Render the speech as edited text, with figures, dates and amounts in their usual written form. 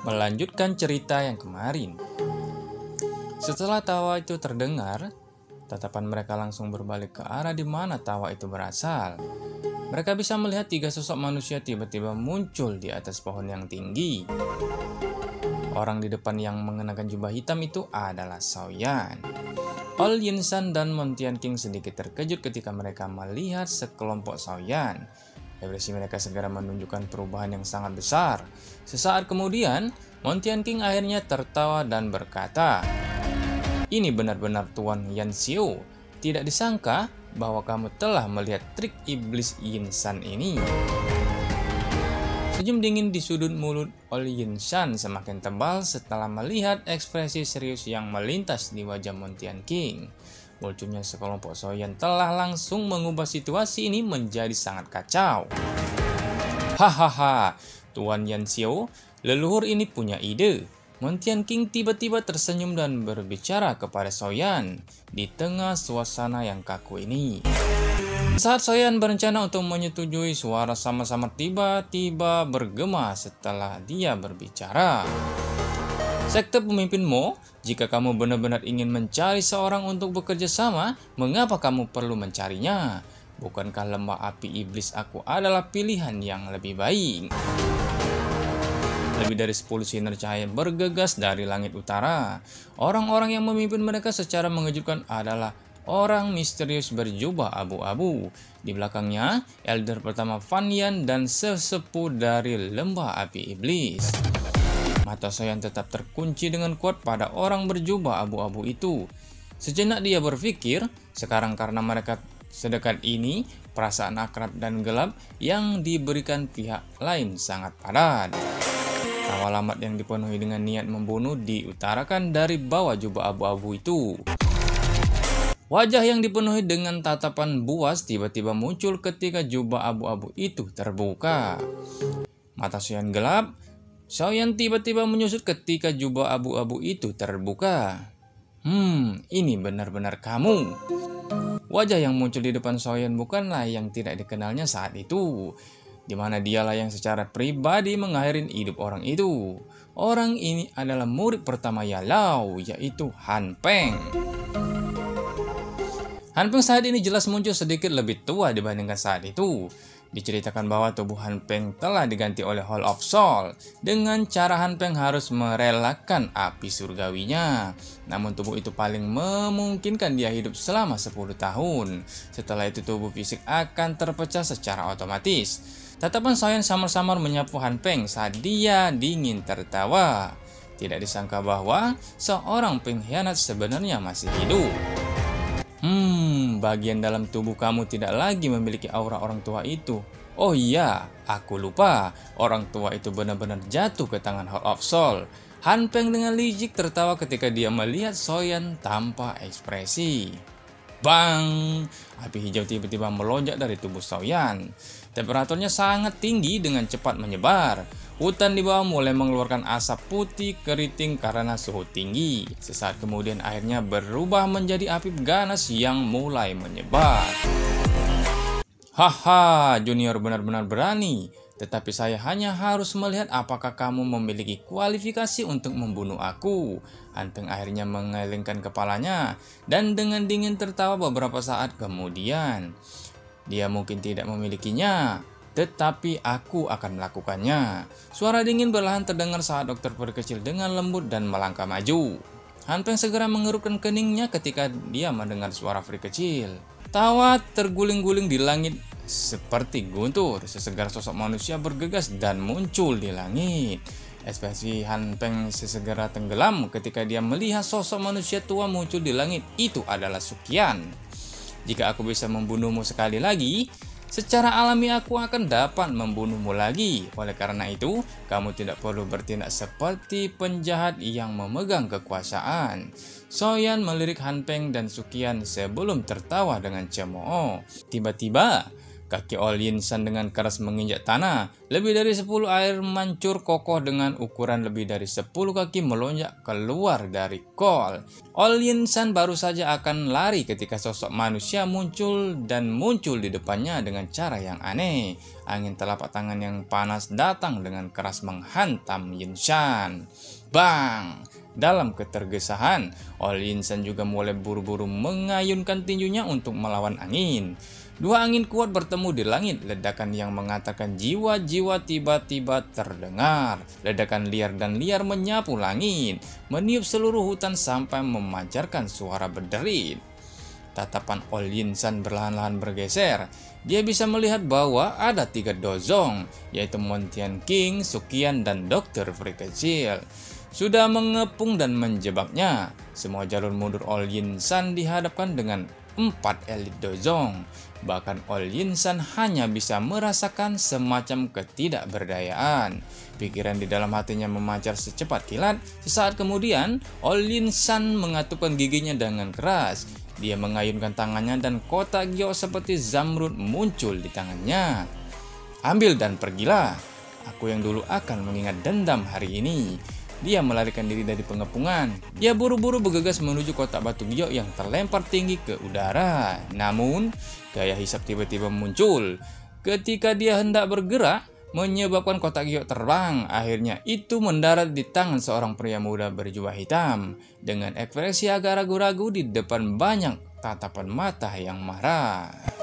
Melanjutkan cerita yang kemarin. Setelah tawa itu terdengar, tatapan mereka langsung berbalik ke arah di mana tawa itu berasal. Mereka bisa melihat 3 sosok manusia tiba-tiba muncul di atas pohon yang tinggi. Orang di depan yang mengenakan jubah hitam itu adalah Xiaoyan. Ol Yinshan dan Mon Tianqing sedikit terkejut ketika mereka melihat sekelompok Xiaoyan. Ekspresi mereka segera menunjukkan perubahan yang sangat besar. Sesaat kemudian, Mon Tianqing akhirnya tertawa dan berkata, "Ini benar-benar Tuan Yan Xiu. Tidak disangka bahwa kamu telah melihat trik iblis Yinshan ini." Senyum dingin di sudut mulut Ol Yinshan semakin tebal setelah melihat ekspresi serius yang melintas di wajah Mon Tianqing. Munculnya sekelompok Xiaoyan telah langsung mengubah situasi ini menjadi sangat kacau. Hahaha, Tuan Yan Xiu, leluhur ini punya ide. Mon Tianqing tiba-tiba tersenyum dan berbicara kepada Xiaoyan di tengah suasana yang kaku ini. Saat Xiaoyan berencana untuk menyetujui, suara sama-sama tiba-tiba bergema setelah dia berbicara. Sekte pemimpin Mo, jika kamu benar-benar ingin mencari seorang untuk bekerja sama, mengapa kamu perlu mencarinya? Bukankah lembah api iblis aku adalah pilihan yang lebih baik? Lebih dari 10 sinar cahaya bergegas dari langit utara. Orang-orang yang memimpin mereka secara mengejutkan adalah orang misterius berjubah abu-abu. Di belakangnya, elder pertama Fan Yan dan sesepuh dari lembah api iblis. Mata Xiaoyan tetap terkunci dengan kuat pada orang berjubah abu-abu itu. Sejenak dia berpikir, sekarang karena mereka sedekat ini, perasaan akrab dan gelap yang diberikan pihak lain sangat padat. Tawa lamat yang dipenuhi dengan niat membunuh diutarakan dari bawah jubah abu-abu itu. Wajah yang dipenuhi dengan tatapan buas tiba-tiba muncul ketika jubah abu-abu itu terbuka. Mata Xiaoyan gelap. Xiaoyan tiba-tiba menyusut ketika jubah abu-abu itu terbuka. Ini benar-benar kamu. Wajah yang muncul di depan Xiaoyan bukanlah yang tidak dikenalnya saat itu, di mana dialah yang secara pribadi mengakhiri hidup orang itu. Orang ini adalah murid pertama Yalao, yaitu Han Peng. Han Peng saat ini jelas muncul sedikit lebih tua dibandingkan saat itu. Diceritakan bahwa tubuh Han Peng telah diganti oleh Hall of Soul. Dengan cara Han Peng harus merelakan api surgawinya. Namun tubuh itu paling memungkinkan dia hidup selama 10 tahun. Setelah itu tubuh fisik akan terpecah secara otomatis. Tatapan Xiaoyan samar-samar menyapu Han Peng saat dia dingin tertawa. Tidak disangka bahwa seorang pengkhianat sebenarnya masih hidup. Bagian dalam tubuh kamu tidak lagi memiliki aura orang tua itu. Oh iya, aku lupa. Orang tua itu benar-benar jatuh ke tangan Hall of Soul. Han Peng dengan licik tertawa ketika dia melihat Xiaoyan tanpa ekspresi. Bang! Api hijau tiba-tiba melonjak dari tubuh Xiaoyan. Temperaturnya sangat tinggi dengan cepat menyebar. Hutan di bawah mulai mengeluarkan asap putih keriting karena suhu tinggi. Sesaat kemudian airnya berubah menjadi api ganas yang mulai menyebar. Haha, Junior benar-benar berani. Tetapi saya hanya harus melihat apakah kamu memiliki kualifikasi untuk membunuh aku. Han Peng akhirnya mengelengkan kepalanya dan dengan dingin tertawa beberapa saat kemudian. Dia mungkin tidak memilikinya, tetapi aku akan melakukannya. Suara dingin perlahan terdengar saat dokter peri kecil dengan lembut dan melangkah maju. Han Peng segera mengerutkan keningnya ketika dia mendengar suara peri kecil. Tawa terguling-guling di langit seperti guntur. Sesegar sosok manusia bergegas dan muncul di langit. Ekspresi Han Peng sesegera tenggelam ketika dia melihat sosok manusia tua muncul di langit. Itu adalah Suqian. Jika aku bisa membunuhmu sekali lagi, secara alami aku akan dapat membunuhmu lagi. Oleh karena itu, kamu tidak perlu bertindak seperti penjahat yang memegang kekuasaan. Xiaoyan melirik Han Peng dan Suqian sebelum tertawa dengan cemooh. Tiba-tiba, Kaki Ol Yin San dengan keras menginjak tanah. Lebih dari 10 air mancur kokoh dengan ukuran lebih dari 10 kaki melonjak keluar dari Cole. Ol Yin San baru saja akan lari ketika sosok manusia muncul di depannya dengan cara yang aneh. Angin telapak tangan yang panas datang dengan keras menghantam Yin San. Bang! Dalam ketergesahan, Ol Yin San juga mulai buru-buru mengayunkan tinjunya untuk melawan angin. Dua angin kuat bertemu di langit, ledakan yang mengatakan jiwa-jiwa tiba-tiba terdengar. Ledakan liar dan liar menyapu langit, meniup seluruh hutan sampai memancarkan suara berderit. Tatapan Ol Yin San perlahan-lahan bergeser. Dia bisa melihat bahwa ada 3 dozong, yaitu Montian King, Sukian, dan Dr. Free kecil. Sudah mengepung dan menjebaknya. Semua jalur mundur Ol Yin San dihadapkan dengan 4 elit dozong. Bahkan Ol Yin San hanya bisa merasakan semacam ketidakberdayaan. Pikiran di dalam hatinya memancar secepat kilat. Sesaat kemudian, Ol Yin San mengatupkan giginya dengan keras. Dia mengayunkan tangannya dan kotak giok seperti zamrud muncul di tangannya. Ambil dan pergilah. Aku yang dulu akan mengingat dendam hari ini. Dia melarikan diri dari pengepungan. Dia buru-buru bergegas menuju kotak batu giok yang terlempar tinggi ke udara. Namun, gaya hisap tiba-tiba muncul. Ketika dia hendak bergerak, menyebabkan kotak giok terbang. Akhirnya itu mendarat di tangan seorang pria muda berjubah hitam. Dengan ekspresi agak ragu-ragu di depan banyak tatapan mata yang marah.